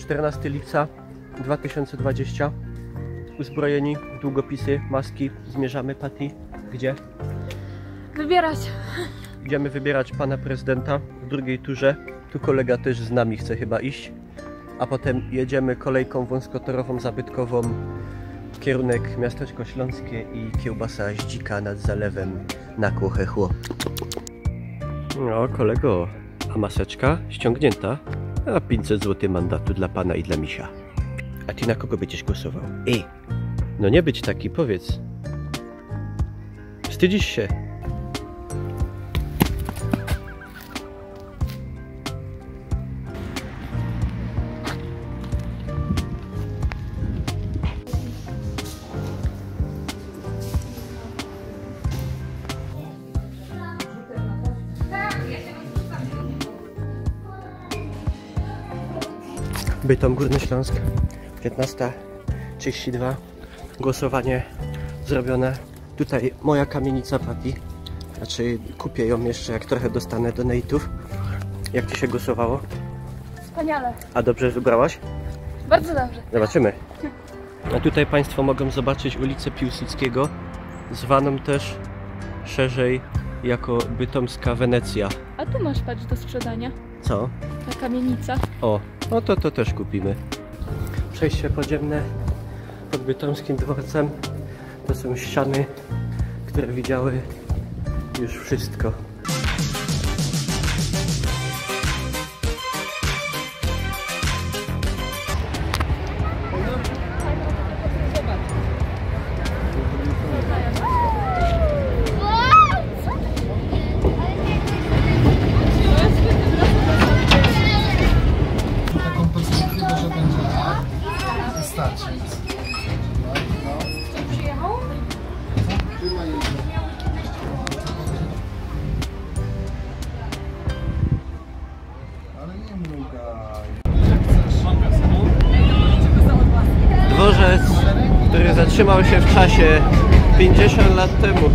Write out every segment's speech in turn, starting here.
14 lipca 2020. Uzbrojeni w długopisy, maski. Zmierzamy, Patty. Gdzie? Wybierać. Idziemy wybierać pana prezydenta w drugiej turze. Tu kolega też z nami chce chyba iść. A potem jedziemy kolejką wąskotorową, zabytkową. Kierunek Miasteczko Śląskie i kiełbasa z dzika nad zalewem na Kłochechło. No kolego, a maseczka ściągnięta? A 500 zł mandatu dla pana i dla misia. A ty na kogo będziesz głosował? No nie być taki, powiedz. Wstydzisz się? Bytom, Górny Śląsk, 15:32. Głosowanie zrobione. Tutaj moja kamienica, Patty. Znaczy kupię ją jeszcze, jak trochę dostanę donate'ów. Jak ci się głosowało? Wspaniale. A dobrze wybrałaś? Bardzo dobrze. Zobaczymy. A tutaj państwo mogą zobaczyć ulicę Piłsudskiego, zwaną też szerzej jako bytomska Wenecja. A tu masz, patrz, do sprzedania. Co? Ta kamienica. O, no to też kupimy. Przejście podziemne pod bytomskim dworcem. To są ściany, które widziały już wszystko. Dworzec, który zatrzymał się w czasie 50 lat temu.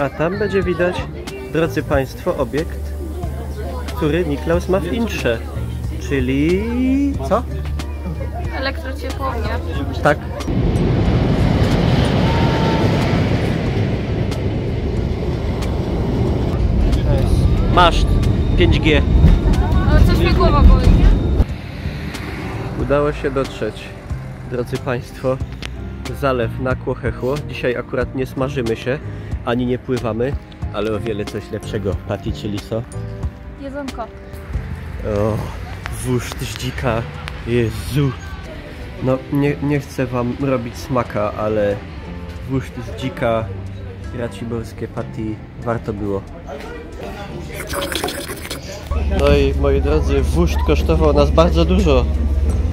A tam będzie widać, drodzy Państwo, obiekt, który Niklaus ma w intrze, czyli co? Elektrociepłownia. Tak. Maszt 5G. Ale coś mnie głowa boli. Udało się dotrzeć, drodzy Państwo, zalew na Kłochechło. Dzisiaj akurat nie smażymy się, ani nie pływamy, ale o wiele coś lepszego. Patty, czyli co? Jedzonko. O, wóżd z dzika, Jezu. No, nie chcę wam robić smaka, ale wóżd z dzika, raciborskie, Patty, warto było. No i moi drodzy, wóżd kosztował nas bardzo dużo.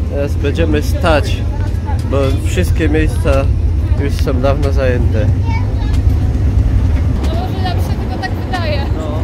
Teraz będziemy stać, bo wszystkie miejsca już są dawno zajęte. No może nam się tylko tak wydaje. No.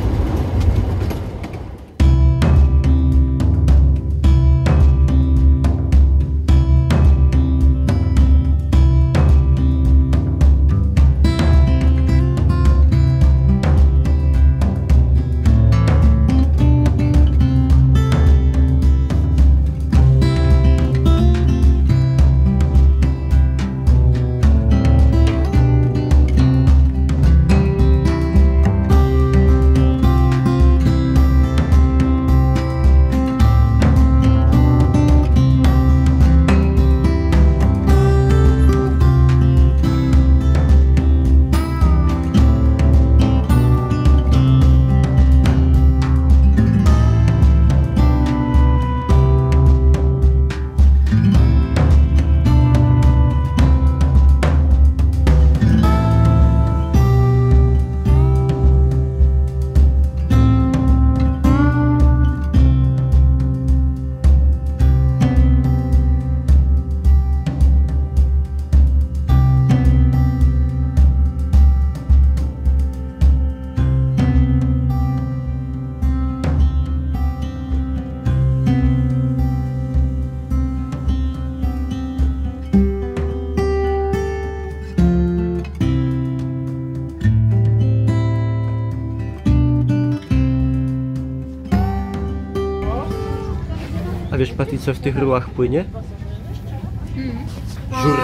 Pati, co w tych rułach płynie? Żur.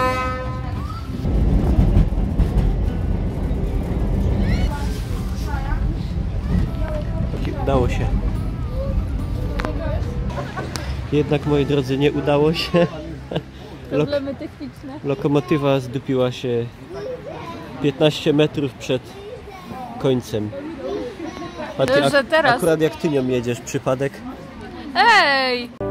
Udało się. Jednak, moi drodzy, nie udało się. Problemy techniczne. Lokomotywa zdupiła się 15 metrów przed końcem. Pati, Dobrze, teraz. Akurat jak ty nią jedziesz, przypadek? Ej!